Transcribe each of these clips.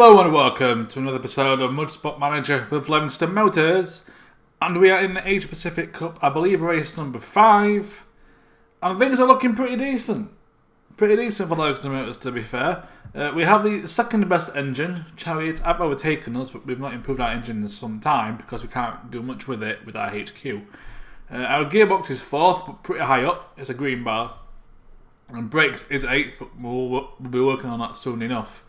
Hello and welcome to another episode of Motorsport Manager with Livingston Motors, and we are in the Asia Pacific Cup, I believe race number 5, and things are looking pretty decent. Pretty decent for Livingston Motors, to be fair. We have the second best engine. Chariots have overtaken us, but we've not improved our engine in some time because we can't do much with it with our HQ. Our gearbox is 4th, but pretty high up. It's a green bar. And brakes is 8th, but we'll be working on that soon enough.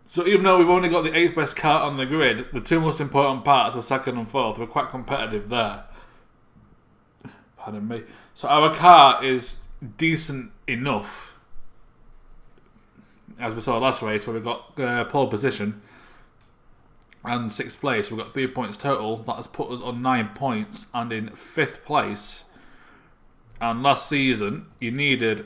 So even though we've only got the 8th best car on the grid, the two most important parts were 2nd and 4th. We're quite competitive there. Pardon me. So our car is decent enough, as we saw last race, where we got pole position and 6th place. We've got 3 points total. That has put us on 9 points and in 5th place. And last season, you needed,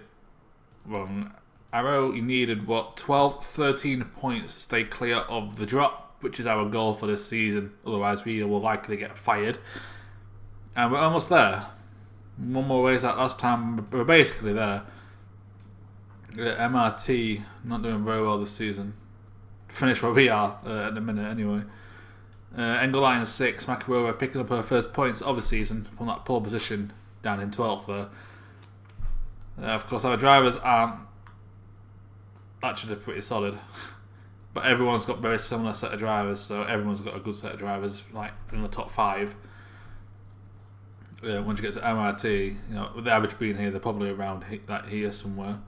you needed, 12, 13 points to stay clear of the drop, which is our goal for this season. Otherwise, we will likely get fired. And we're almost there. One more race like last time, we're basically there. MRT not doing very well this season. Finish where we are at the minute, anyway. Engelline 6, Makarova picking up her first points of the season from that pole position down in 12th there. Of course, our drivers aren't actually pretty solid, but everyone's got very similar set of drivers, so everyone's got a good set of drivers, like in the top 5. Once you get to MRT, with the average being here, they're probably around here somewhere.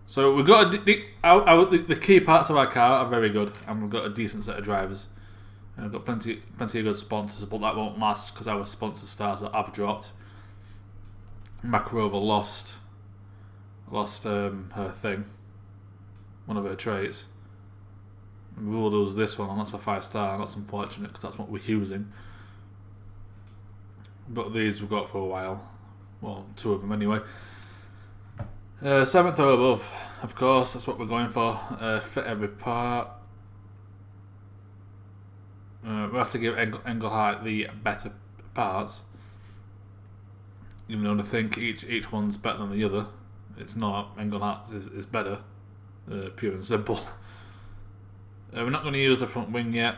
So we've got the key parts of our car are very good, and we've got a decent set of drivers. We've got plenty of good sponsors, but that won't last because our sponsor stars have dropped. Makarova lost her thing, one of her traits. And we will lose this one, and that's a 5-star, and that's unfortunate because that's what we're using. But these we've got for a while. Well, 2 of them anyway. 7th or above, of course, that's what we're going for. Fit every part. We have to give Engelhardt the better parts. Even though I think each one's better than the other. It's not. Engelhardt is better. Pure and simple. We're not going to use the front wing yet.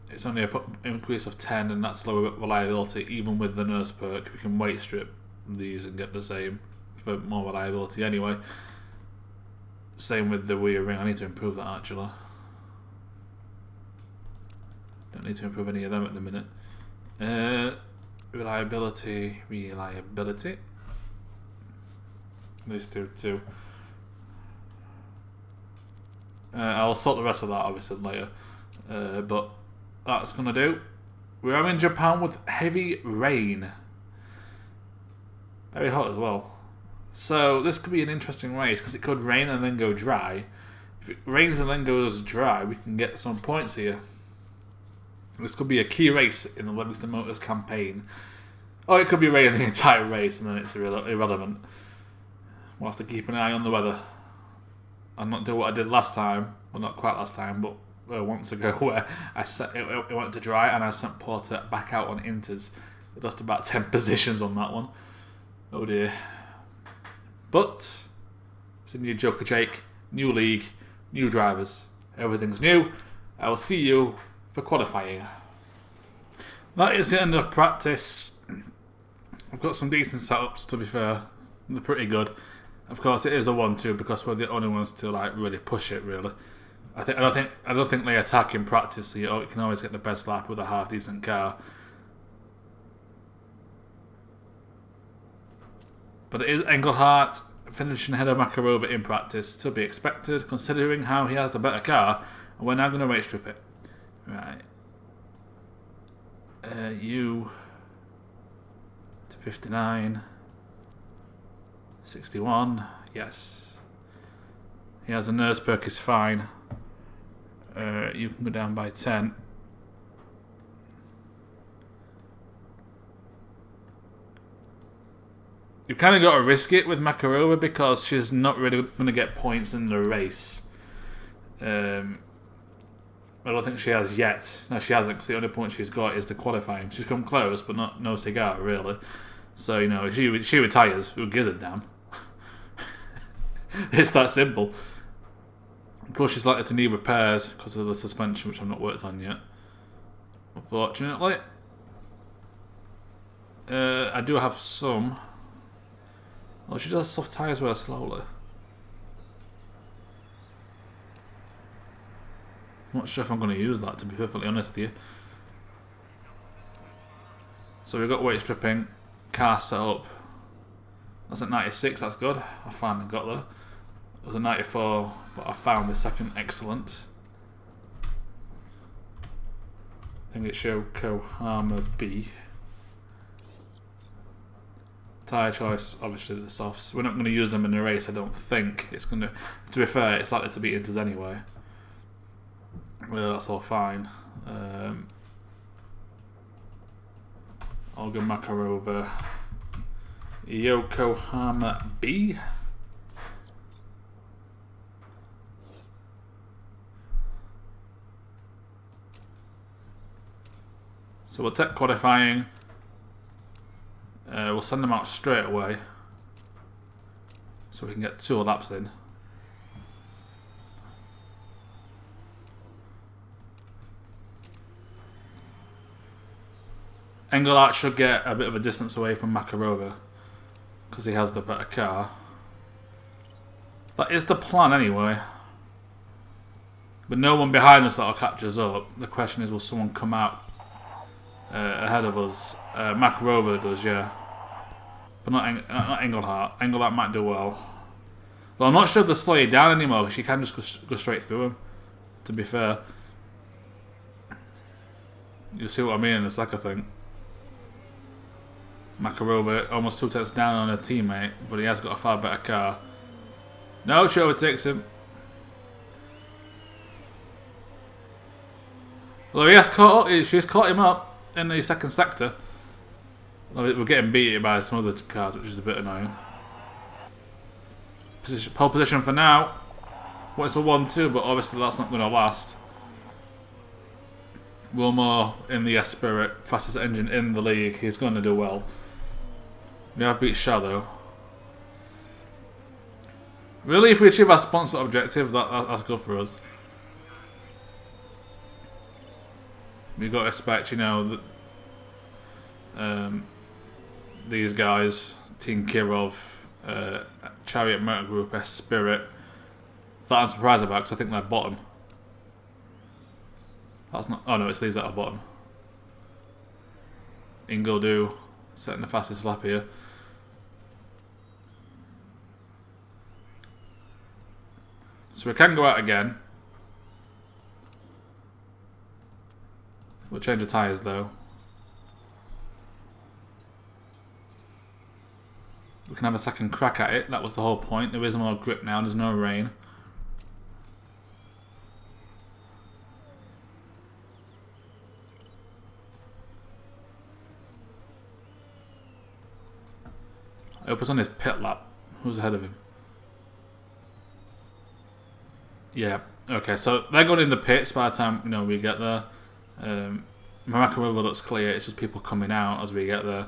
It's only an increase of 10, and that's lower reliability. Even with the nurse perk, we can weight strip these and get the same for more reliability anyway. Same with the rear ring. I need to improve that actually. Don't need to improve any of them at the minute. Reliability. These two too. I'll sort the rest of that obviously later. But that's going to do. We are in Japan with heavy rain. Very hot as well. So this could be an interesting race because it could rain and then go dry. If it rains and then goes dry, we can get some points here. This could be a key race in the Livingston Motors campaign. Or it could be raining the entire race and then it's irrelevant. We'll have to keep an eye on the weather. And not do what I did last time. Well, not quite last time, but once ago where it went to dry and I sent Porter back out on inters. We lost about 10 positions on that one. Oh dear. But it's a new Joker Jake, new league, new drivers. Everything's new. I will see you for qualifying. That is the end of practice. I've got some decent setups, to be fair. They're pretty good. Of course, it is a 1-2 because we're the only ones to really push it. Really, I don't think they attack in practice. So you can always get the best lap with a half decent car. But it is Engelhardt finishing ahead of Makarova in practice, to be expected considering how he has the better car. And we're now going to race strip it. Right. You to 59. 61. Yes. He has a nurse perk, is fine. You can go down by 10. You've kind of got to risk it with Makarova because she's not really going to get points in the race. I don't think she has yet. No, she hasn't, because the only point she's got is the qualifying. She's come close, but no SEGA, really. So, if she retires, who gives a damn? It's that simple. Of course, she's likely to need repairs because of the suspension, which I've not worked on yet, unfortunately. I do have some. Oh, she does soft tyres wear slowly. I'm not sure if I'm going to use that, to be perfectly honest with you. So we've got weight stripping, car set up. That's at 96, that's good. I finally got there. It was a 94, but I found the second excellent. I think it's Yokohama B. Tyre choice, obviously the softs. We're not going to use them in the race, I don't think. It's going to be fair, it's likely to be inters anyway. Well, that's all fine. Olga Makarova, Yokohama B. So we'll take qualifying. We'll send them out straight away, so we can get 2 laps in. Engelhardt should get a bit of a distance away from Makarova because he has the better car. That is the plan anyway. But no one behind us that'll catch us up. The question is, will someone come out ahead of us? Makarova does, yeah. But not Engelhardt. Engelhardt might do well. Well, I'm not sure if they'll slow you down anymore because you can just go straight through him, to be fair. You'll see what I mean in a sec, I think. Makarova almost 2 tenths down on a teammate, but he has got a far better car. No, she overtakes him. Well, she's caught him up in the second sector. Well, we're getting beaten by some other cars, which is a bit annoying. Pole position for now. Well, it's a 1-2, but obviously that's not going to last. Wilmore in the S-Spirit, fastest engine in the league. He's going to do well. We have beat Shadow. Really, if we achieve our sponsor objective, that's good for us. We've got to expect, you know, that these guys, Team Kirov, Chariot Motor Group, S-Spirit, that I'm surprised about because I think they're bottom. That's not. Oh no, it's these that are bottom. Ingledew setting the fastest lap here. So we can go out again. We'll change the tyres though. We can have a second crack at it. That was the whole point. There is more grip now. There's no rain. I hope it's on his pit lap. Who's ahead of him? Yeah. Okay, so they're going in the pits by the time we get there. Makarova looks clear. It's just people coming out as we get there.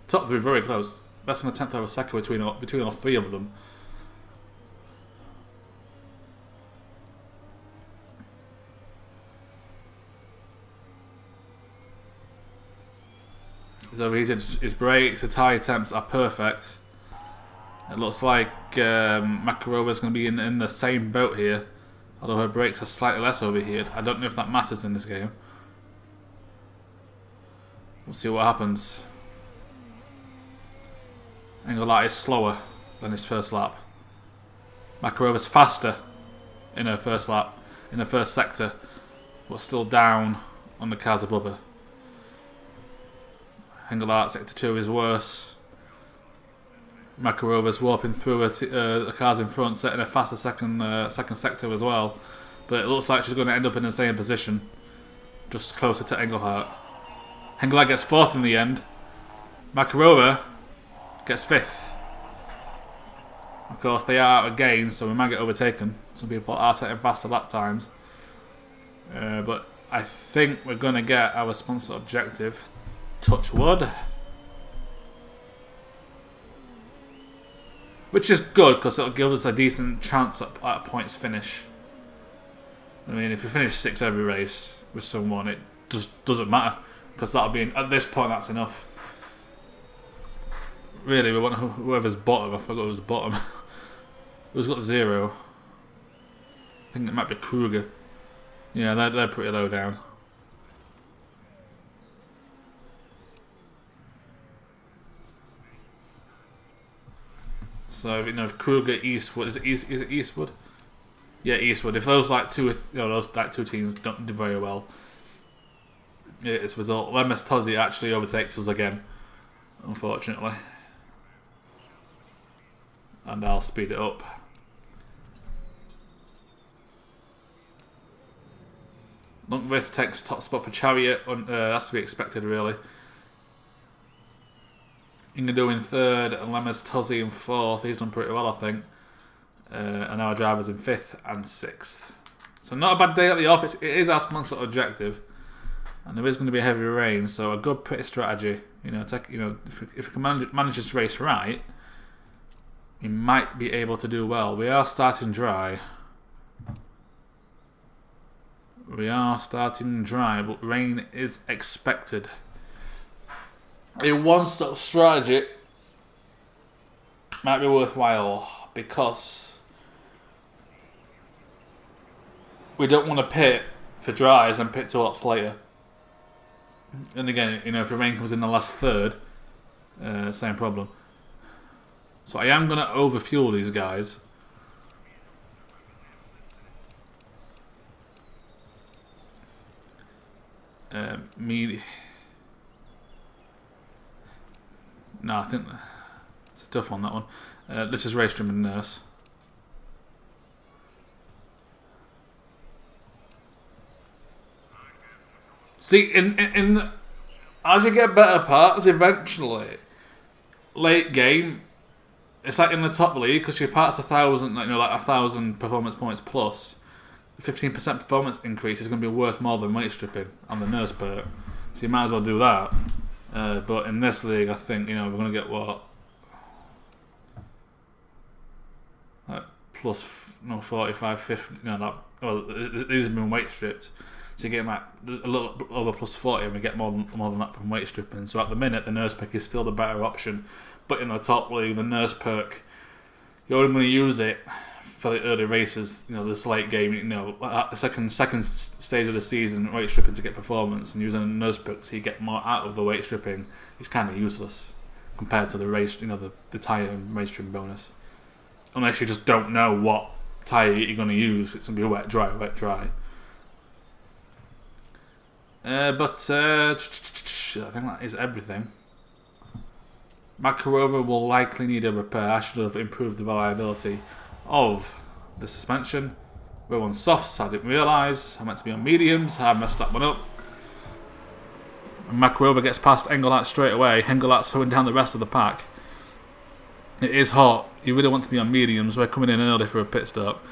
Top 3 very close. Less than a tenth of a second between all 3 of them. He's overheated his brakes. The tyre temps are perfect. It looks like Makarova's going to be in the same boat here, although her brakes are slightly less overheated. I don't know if that matters in this game. We'll see what happens. Engelhardt is slower than his first lap. Makarova's faster in her first lap, in her first sector, but still down on the cars above her. Engelhardt sector 2 is worse. Makarova's warping through the cars in front, setting a faster second sector as well. But it looks like she's going to end up in the same position, just closer to Engelhardt. Engelhardt gets 4th in the end. Makarova gets 5th. Of course, they are out of gains, so we might get overtaken. Some people are setting faster lap times. But I think we're going to get our sponsor objective. Touch wood. which is good because it'll give us a decent chance at a points finish. I mean, if we finish 6th every race with someone, it just doesn't matter because that'll be at this point that's enough. Really, we want whoever's bottom. I forgot who's bottom. Who's got 0? I think it might be Kruger. Yeah, they're pretty low down. So if Kruger, Eastwood, is it Eastwood? Yeah, Eastwood. If those two teams don't do very well, it's a result. Lemus Tozzi actually overtakes us again, unfortunately. And I'll speed it up. Lundqvist takes top spot for Chariot. That's to be expected, really. Ingadu in 3rd and Lemus Tozzi in 4th. He's done pretty well, I think. And our driver's in 5th and 6th. So not a bad day at the office. It is our sponsor objective, and there is going to be heavy rain. So a good pit strategy. If we can manage this race right, we might be able to do well. We are starting dry. But rain is expected. A one-stop strategy might be worthwhile because we don't want to pit for dries and pit 2 laps later. And again, if the rain comes in the last third, same problem. So I am going to overfuel these guys. No, I think it's a tough one, that one. This is Raystrom and Nurse. See, as you get better parts, eventually, late game, it's like in the top league because your parts 1,000, like 1,000 performance points plus. 15% performance increase is going to be worth more than weight stripping on the Nurse perk, so you might as well do that. But in this league, I think we're going to get what, like plus 45, 50. These have been weight stripped, so you get like a little over plus 40, and we get more than that from weight stripping. So at the minute, the Nurse perk is still the better option. But in the top league, the Nurse perk, you're only going to use it for the early races, this late game, at the second stage of the season, weight stripping to get performance, and using a Nurse perk so you get more out of the weight stripping is kind of useless compared to the race, the tyre and race trim bonus. Unless you just don't know what tyre you're going to use, it's going to be wet, dry. But I think that is everything. Makarova will likely need a repair. I should have improved the reliability of the suspension. We're on softs, I didn't realise. I meant to be on mediums, I messed that one up. And Makarova gets past Engelhardt straight away. Engelhardt's slowing down the rest of the pack. It is hot. You really want to be on mediums. We're coming in early for a pit stop.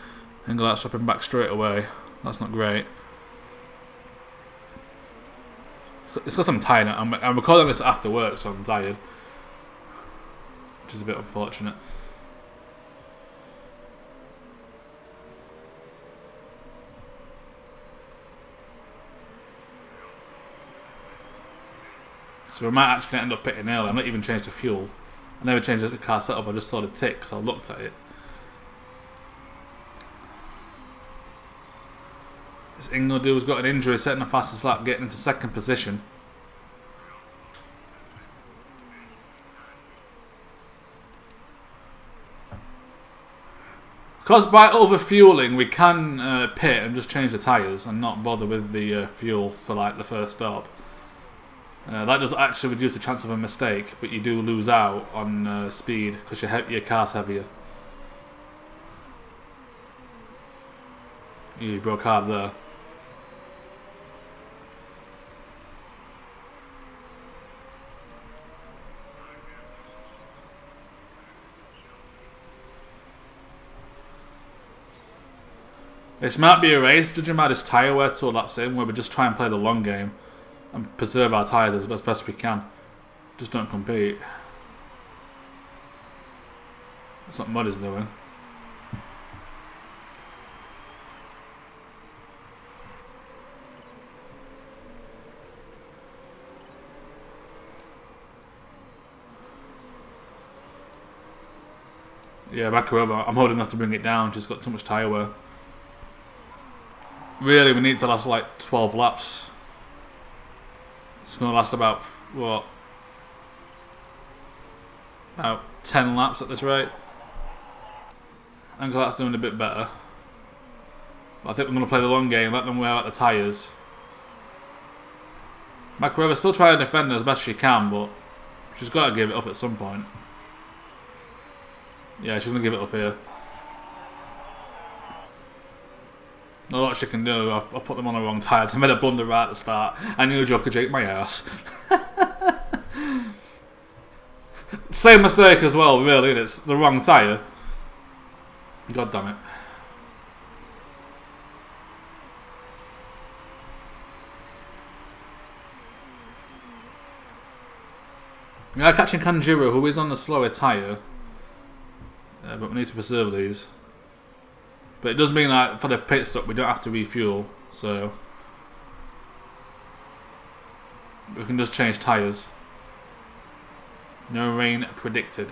Engelhardt's dropping back straight away. That's not great. It's because I'm tired. I'm recording this after work, so I'm tired, which is a bit unfortunate. So we might actually end up pitting early. I've not even changed the fuel. I never changed the car setup, I just saw the tick because I looked at it. This Ingledu's got an injury, setting the fastest lap, getting into 2nd position. Because by overfueling, we can pit and just change the tyres and not bother with the fuel for the first stop. That does actually reduce the chance of a mistake, but you do lose out on speed because your car's heavier. You broke hard there. This might be a race, judging by this tyre wear 2 laps in, where we just try and play the long game and preserve our tyres as best we can. Just don't compete. That's what mud is doing. Yeah, back over. I'm holding enough to bring it down. Just got too much tyre wear. Really, we need to last like 12 laps. It's going to last about, what? About 10 laps at this rate. I think that's doing a bit better. But I think we're going to play the long game, let them wear out the tyres. Makarova's still trying to defend her as best she can, but she's got to give it up at some point. Yeah, she's going to give it up here. Not a lot she can do. I've put them on the wrong tyres. I made a blunder right at the start. I knew Joe could shake my ass. Same mistake as well, really. It's the wrong tyre. God damn it. We are catching Kanjiro, who is on the slower tyre. But we need to preserve these. But it does mean that for the pit stop we don't have to refuel, so we can just change tyres. No rain predicted.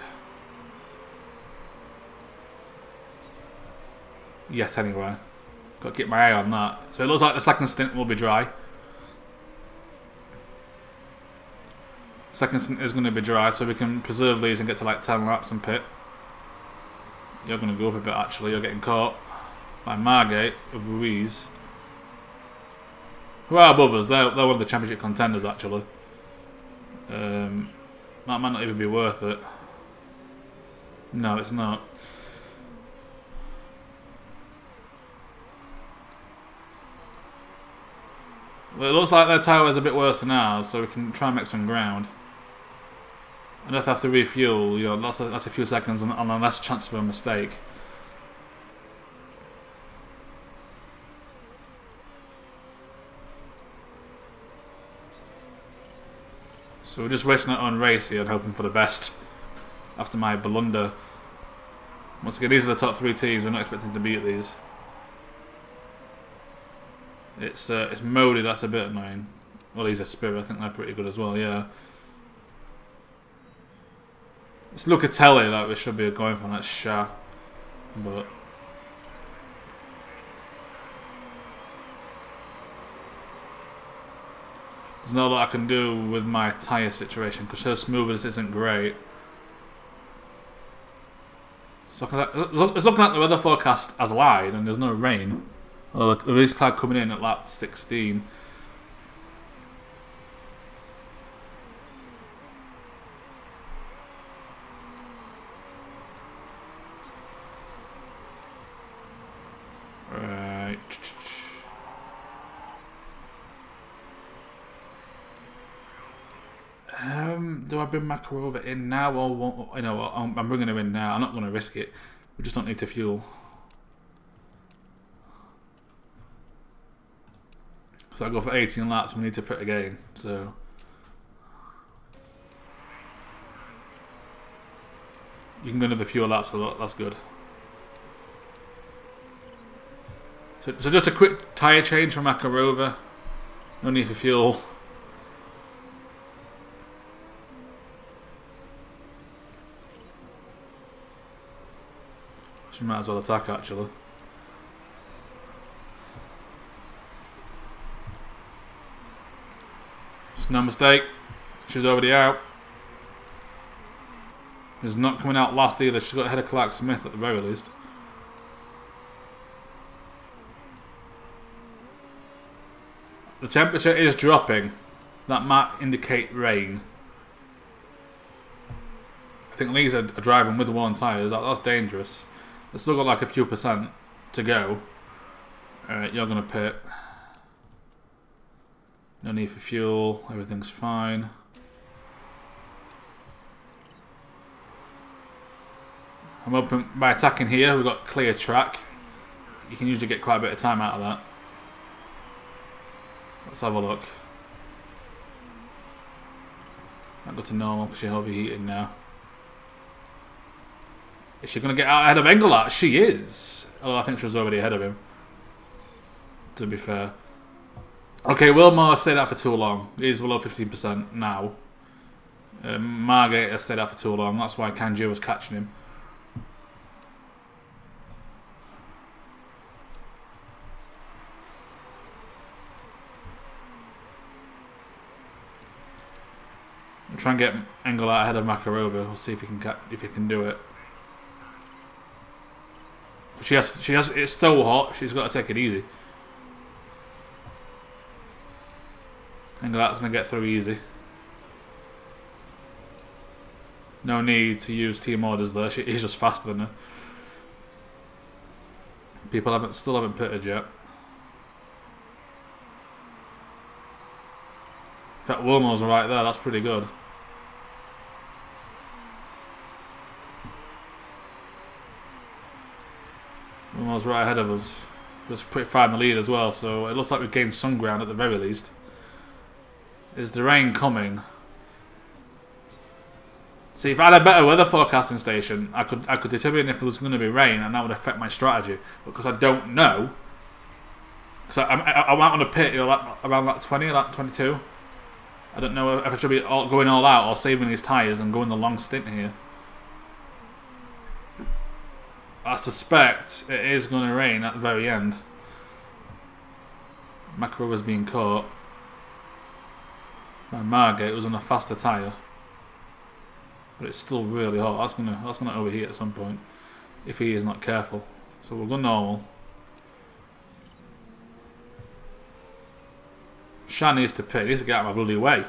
Yet anyway. Got to keep my eye on that. So it looks like the second stint will be dry. Second stint is going to be dry, so we can preserve these and get to like 10 laps and pit. You're going to go up a bit actually, you're getting caught by Margate of Ruiz, who are above us. They're one of the championship contenders actually. That might not even be worth it. No, it's not. Well, it looks like their tyre is a bit worse than ours, so we can try and make some ground. I don't have to refuel, you know, that's a few seconds and a less chance for a mistake. So we're just wasting our own race here and hoping for the best after my blunder. Once again, these are the top 3 teams, we're not expecting to beat these. It's Modi, that's a bit annoying. Well, he's a Spirit, I think they're pretty good as well, yeah. It's Lucatelli that we should be going for, that's Shah. But there's not a lot I can do with my tyre situation because her smoothness isn't great. So it's looking like the weather forecast has lied and there's no rain. Although there is cloud coming in at lap 16. Right. Do I bring Makarova in now or you know what? I'm bringing him in now. I'm not going to risk it. We just don't need to fuel. So I go for 18 laps. We need to pit again. So you can go another few laps. So that's good. So just a quick tyre change for Makarova. No need for fuel. She might as well attack actually. It's no mistake. She's already out. She's not coming out last either. She's got ahead of Clark Smith at the very least. The temperature is dropping. That might indicate rain. I think Lee's are driving with worn tyres. That's dangerous. They've still got like a few percent to go. Alright, you're going to pit. No need for fuel. Everything's fine. I'm hoping by attacking here, we've got clear track. You can usually get quite a bit of time out of that. Let's have a look. Might go to normal because you're overheating now. Is she going to get out ahead of Engelhardt? She is. Oh, I think she was already ahead of him, to be fair. Okay, Wilmore stayed out for too long. He's below 15% now. Margate has stayed out for too long. That's why Kanji was catching him. I'll try and get Engelhardt ahead of Makarova. We'll see if he can do it. She has. It's so hot. She's got to take it easy. Engelhardt's gonna get through easy. No need to use team orders there. He's just faster than her. People still haven't pitted yet. In fact, Wilmo's right there. That's pretty good. Wilmo's right ahead of us. Just pretty far in the lead as well. So it looks like we've gained some ground at the very least. Is the rain coming? See, if I had a better weather forecasting station, I could determine if there was going to be rain, and that would affect my strategy. But because I don't know, because I might want to pit, like around like 20, like 22. I don't know if I should be going all out or saving these tyres and going the long stint here. I suspect it is going to rain at the very end. Makarova's being caught by Margate, who's on a faster tyre. But it's still really hot. That's gonna overheat at some point if he is not careful. So we'll go normal. Shan needs to pit. He needs to get out of my bloody way.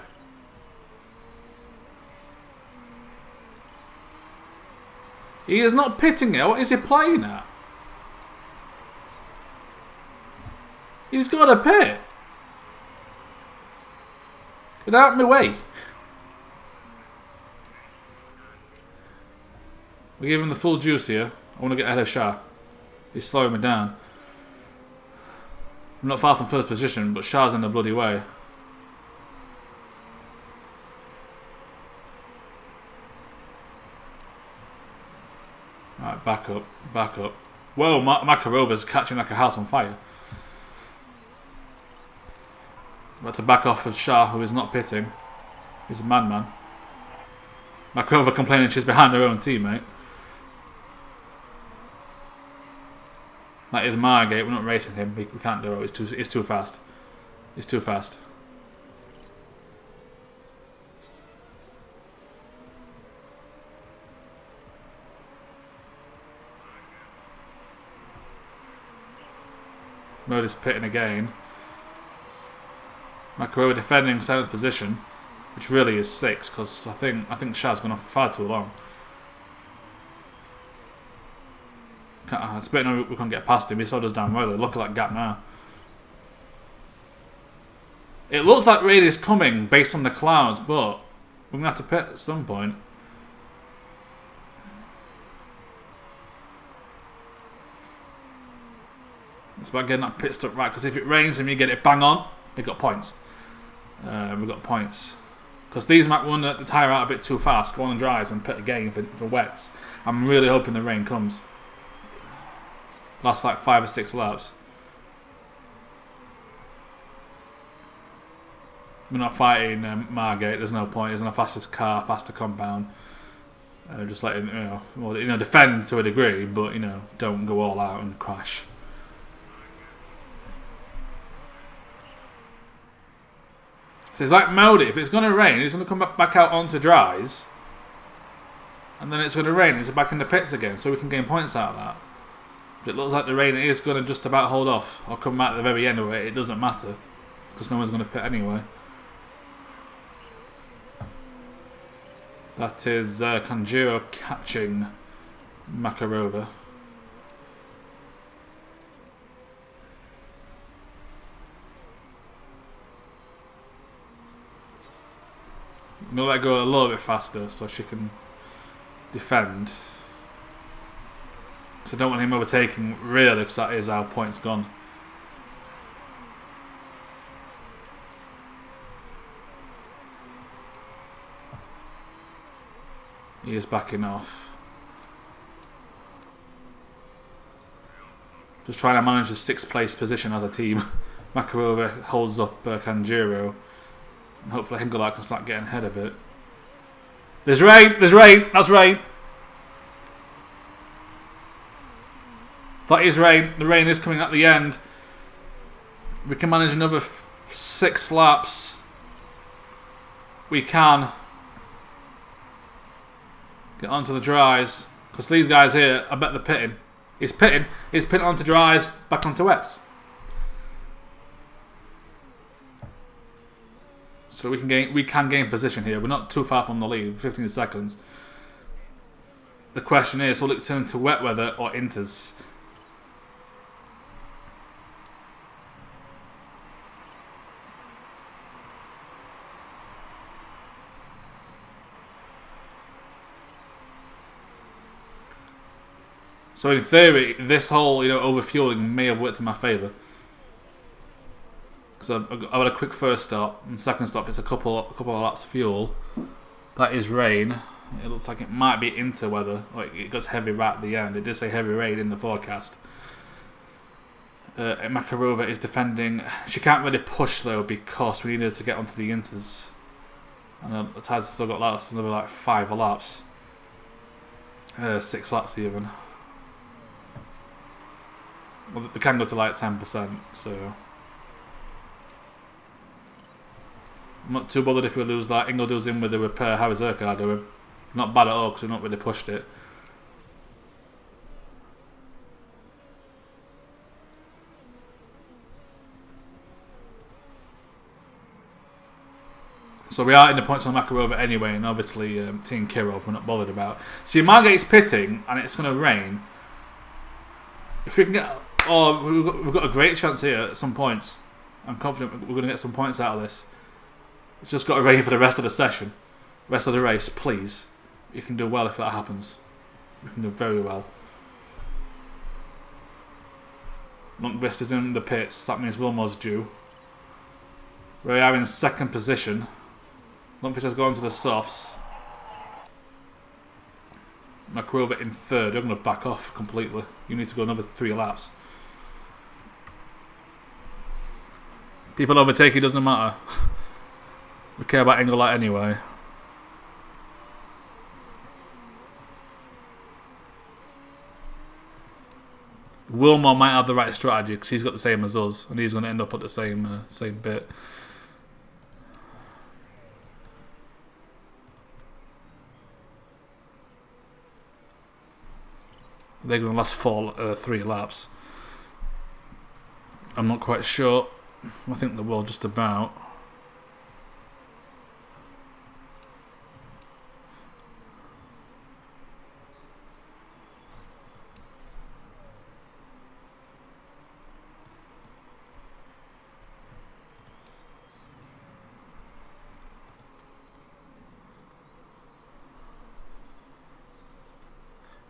He is not pitting it. What is he playing at? He's got to pit. Get out of my way. We give him the full juice here. I want to get ahead of Shah. He's slowing me down. I'm not far from first position, but Shah's in the bloody way. Alright, back up, back up. Whoa, Makarova's catching like a house on fire. About to back off of Shah, who is not pitting. He's a madman. Makarova complaining she's behind her own teammate. That is Margate. We're not racing him. We can't do it. It's too fast. It's too fast. Murder's pitting again. Makarova defending 7th position, which really is 6th, because I think Shah's gone off for far too long. It's a bit annoying we can't get past him. He saw us down well. Look at that gap now. It looks like rain is coming based on the clouds, but we're going to have to pit at some point. It's about getting that pit stop right, because if it rains and you get it bang on, we've got points. We've got points. Because these might run the tyre out a bit too fast, go on and dries and pit again for wets. I'm really hoping the rain comes. Last like 5 or 6 laps. We're not fighting Margate. There's no point. He's in a faster car, faster compound. Just let him, defend to a degree, but don't go all out and crash. So it's like Modi. If it's going to rain, it's going to come back out onto dries, and then it's going to rain. It's back in the pits again, so we can gain points out of that. It looks like the rain is going to just about hold off. I'll come back at the very end of it. It doesn't matter, because no one's going to pit anyway. That is Kanjiro catching Makarova. I'm going to let go a little bit faster so she can defend. Because I don't want him overtaking, really, because that is our points gone. He is backing off. Just trying to manage the 6th place position as a team. Makarova holds up Kanjuro. And hopefully Hingelart can start getting ahead a bit. There's rain! There's rain! That's rain! That is rain. The rain is coming at the end. We can manage another 6 laps. We can get onto the dries. Because these guys here, I bet they're pitting. He's pitting. He's pitting onto dries, back onto wets. So we can gain position here. We're not too far from the lead, 15 seconds. The question is, will it turn to wet weather or inters? So in theory, this whole overfueling may have worked in my favour. So I had a quick first stop, and second stop it's a couple of laps of fuel. That is rain. It looks like it might be into weather. Like it gets heavy right at the end. It did say heavy rain in the forecast. Makarova is defending. She can't really push though because we needed to get onto the inters. And the tyres still got laps, another like 5 laps. 6 laps even. Well, they can go to like 10%, so I'm not too bothered if we lose that. Ingledill's in with the repair. How is her car doing? Not bad at all because we've not really pushed it. So we are in the points on Makarova anyway, and obviously Team Kirov we're not bothered about. See, Margate's pitting, and it's going to rain. If we can get... Oh, we've got a great chance here at some points. I'm confident we're going to get some points out of this. It's just got to rain for the rest of the session. Rest of the race, please. You can do well if that happens. You can do very well. Lundqvist is in the pits. That means Wilmore's due. We are in second position. Lundqvist has gone to the softs. Makarova in third. I'm going to back off completely. You need to go another 3 laps. People overtake, it doesn't matter. We care about Engelhardt anyway. Wilmore might have the right strategy because he's got the same as us, and he's going to end up at the same bit. They're going to last 3 laps. I'm not quite sure. I think they will just about.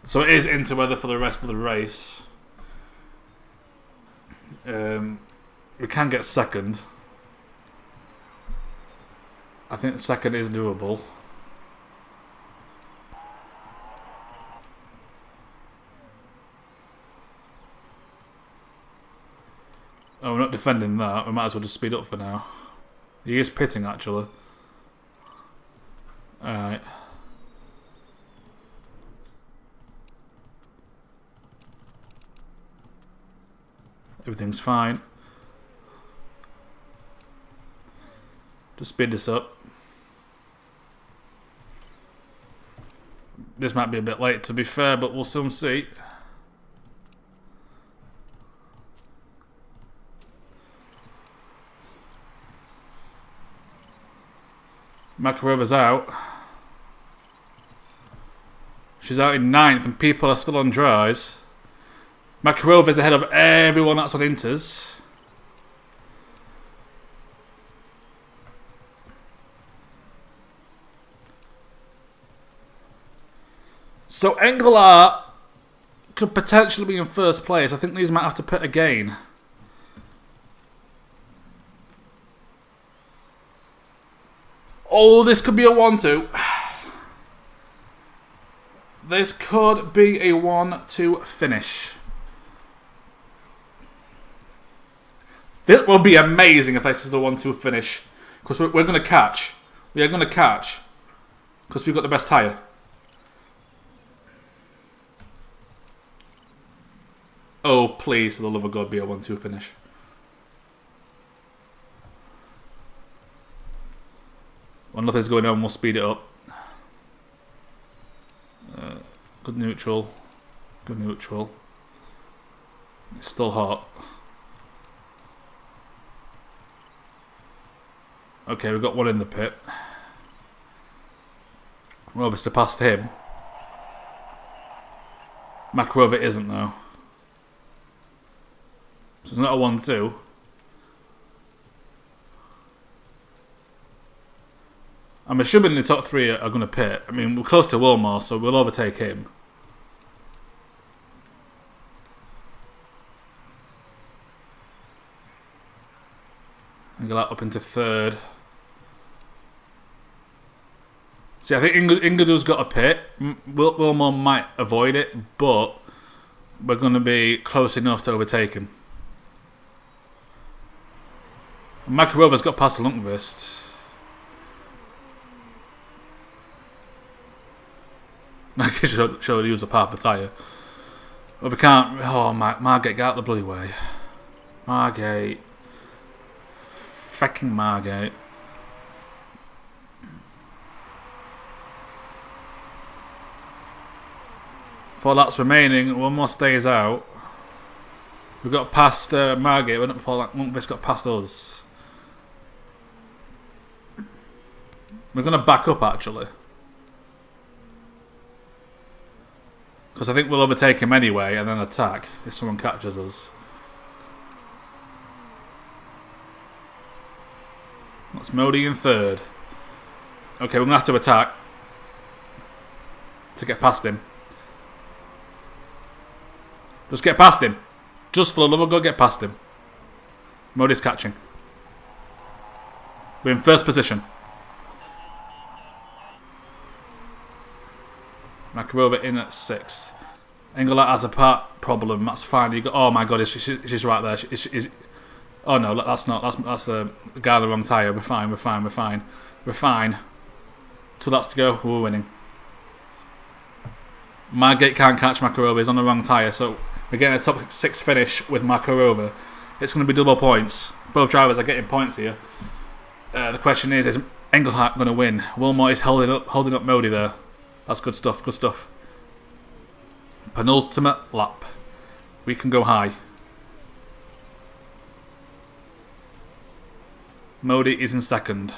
So it is into weather for the rest of the race. We can get second. I think second is doable. Oh, we're not defending that. We might as well just speed up for now. He is pitting, actually. Alright. Everything's fine. Just speed this up. This might be a bit late to be fair, but we'll soon see. Makarova's out. She's out in 9th and people are still on dries. Makarova's ahead of everyone that's on inters. So Engelhardt could potentially be in first place. I think these might have to pit again. Oh, this could be a 1-2. This could be a 1-2 finish. This will be amazing if this is a 1-2 finish. Because we're going to catch. We are going to catch. Because we've got the best tyre. Oh, please, for the love of God, be a 1-2 finish. When nothing's going on, we'll speed it up. Good neutral. Good neutral. It's still hot. Okay, we've got one in the pit. We're obviously past him. Makarova isn't though. So it's not a 1-2. I'm assuming the top three are going to pit. I mean, we're close to Wilmore, so we'll overtake him. And go up into third. See, I think Ingadu's got a pit. Wilmore might avoid it, but we're going to be close enough to overtake him. Makarova's got past Lundqvist. I guess you should use a part of the tyre. But we can't. Oh, Margate, get out the bloody way. Margate. Fucking Margate. Four laps remaining. One more stays out. We got past Margate. We're not before Lundqvist got past us. We're going to back up actually. Because I think we'll overtake him anyway and then attack if someone catches us. That's Modi in third. Okay, we're going to have to attack to get past him. Just get past him. Just for the love of God, get past him. Modi's catching. We're in first position. Makarova in at 6th. Engelhardt has a part problem. That's fine. You got. Oh my God, she's right there. Oh no, that's not. That's the guy on the wrong tyre. We're fine. We're fine. We're fine. We're fine. 2 laps to go. We're winning. Margate can't catch Makarova. He's on the wrong tyre, so we're getting a top 6 finish with Makarova. It's going to be double points. Both drivers are getting points here. The question is Engelhardt going to win? Wilmore is holding up Modi there. That's good stuff, good stuff. Penultimate lap. We can go high. Modi is in second.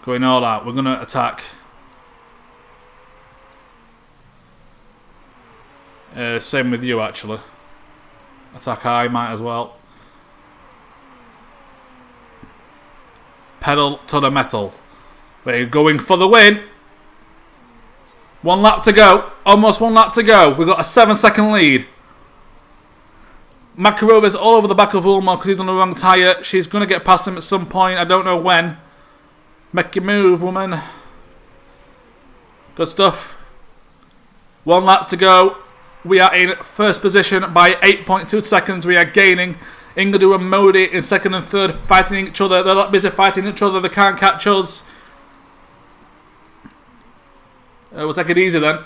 Going all out. We're going to attack. Same with you, actually. Attack high, might as well. Pedal to the metal. We're going for the win. 1 lap to go. Almost 1 lap to go. We've got a 7-second lead. Makarova's all over the back of Wilmore because he's on the wrong tyre. She's going to get past him at some point. I don't know when. Make your move, woman. Good stuff. 1 lap to go. We are in first position by 8.2 seconds. We are gaining. Ingadu and Modi in second and third fighting each other. They're not busy fighting each other. They can't catch us. We'll take it easy then.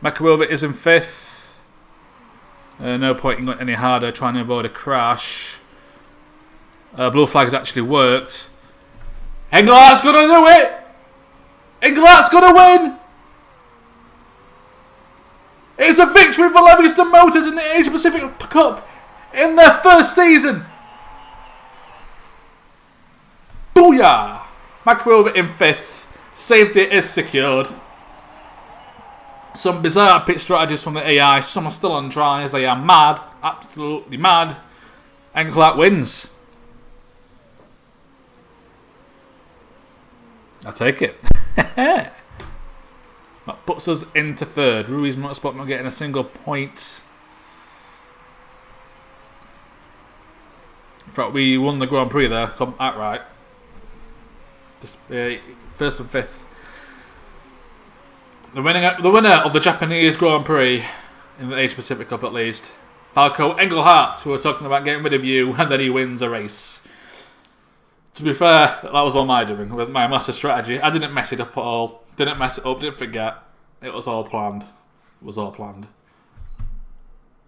Makarova is in 5th. No point in going any harder trying to avoid a crash. Blue flag has actually worked. Engelhardt's going to do it! Engelhardt's going to win! It's a victory for Livingston Motors in the Asia Pacific Cup in their first season. Booyah! Makarova in 5th. Safety is secured. Some bizarre pit strategies from the AI. Some are still on dries. They are mad. Absolutely mad. Engelhardt wins. I take it. That puts us into third. Ruiz Motorsport not getting a single point. In fact, we won the Grand Prix there outright. Just first and 5th. The winner of the Japanese Grand Prix, in the Asia Pacific Cup at least, Falco Engelhardt, who were talking about getting rid of you, and then he wins a race. To be fair, that was all my doing with my master strategy. I didn't mess it up at all. Didn't mess it up, didn't forget. It was all planned. It was all planned.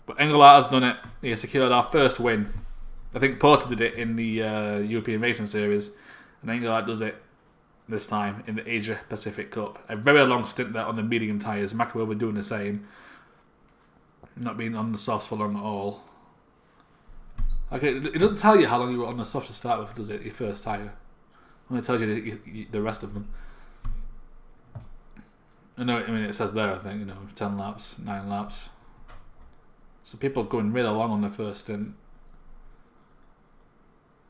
But Engelhardt has done it. He has secured our first win. I think Porter did it in the European Racing Series, and Engelhardt does it this time in the Asia Pacific Cup. A very long stint there on the medium tyres. McElroy were doing the same. Not being on the softs for long at all. Okay, it doesn't tell you how long you were on the soft to start with, does it? Your first tyre. Only tells you the rest of them. I mean, it says there, I think, 10 laps, 9 laps. So people going really long on the first stint.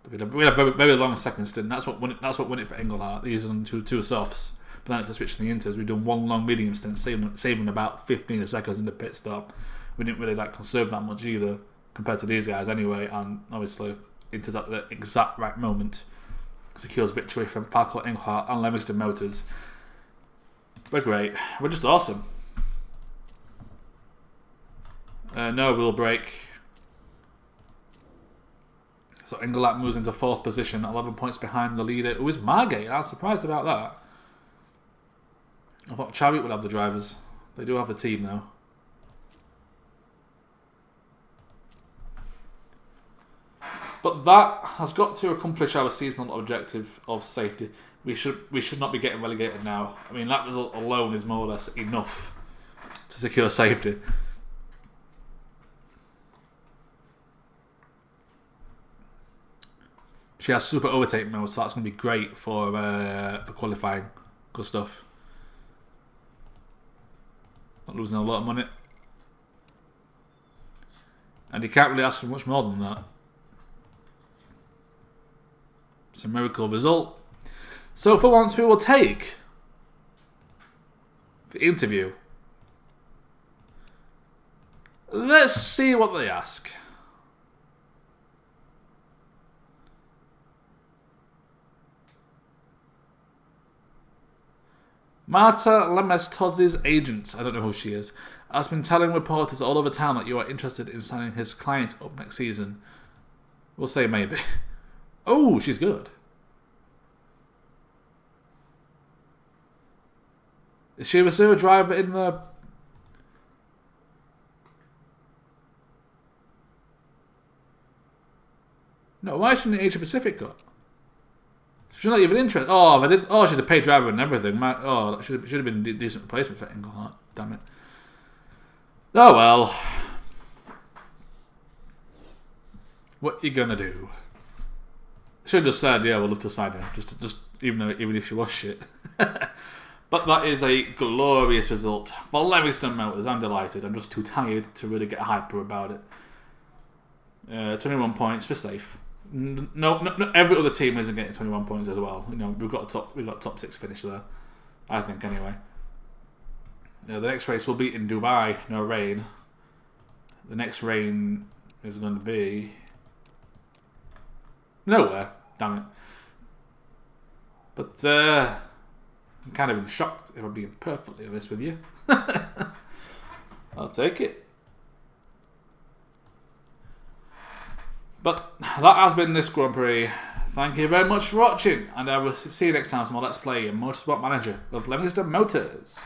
We had a very, very long second stint. That's what won it for Engelhardt. These are two softs. But then it's to switch to the inters. We've done one long medium stint, saving about 15 seconds in the pit stop. We didn't really conserve that much either, compared to these guys anyway. And obviously, inters at the exact right moment secures victory from Falco Engelhardt and Levingston Motors. We're great. We're just awesome. No rule break. So Engelhardt moves into 4th position, 11 points behind the leader, who is Margate. I was surprised about that. I thought Chariot would have the drivers. They do have the team though. But that has got to accomplish our seasonal objective of safety. We should not be getting relegated now. I mean, that result alone is more or less enough to secure safety. She has super overtake mode, so that's going to be great for qualifying. Good stuff. Not losing a lot of money. And you can't really ask for much more than that. It's a miracle result. So for once we will take the interview. Let's see what they ask. Marta Lemestozzi's agent, I don't know who she is, has been telling reporters all over town that you are interested in signing his client up next season. We'll say maybe. Oh, she's good. Is she a reserve driver in the... No, why is she in the Asia Pacific Cup? She's not even interested. Oh, she's a paid driver and everything. That should have been a decent replacement for Engelhardt. Damn it. Oh well. What you gonna do? Should have just said, yeah, we'll love to sign her. Just even if she was shit. But that is a glorious result for Levingston Motors. I'm delighted. I'm just too tired to really get hyper about it. 21 points for safe. No, every other team isn't getting 21 points as well. We've got top 6 finish there, I think anyway. The next race will be in Dubai. No rain. The next rain is going to be nowhere. Damn it. But I'm kind of shocked, if I'm being perfectly honest with you. I'll take it. But that has been this Grand Prix. Thank you very much for watching, and I will see you next time for more Let's Play Motorsport Manager of Livingston Motors.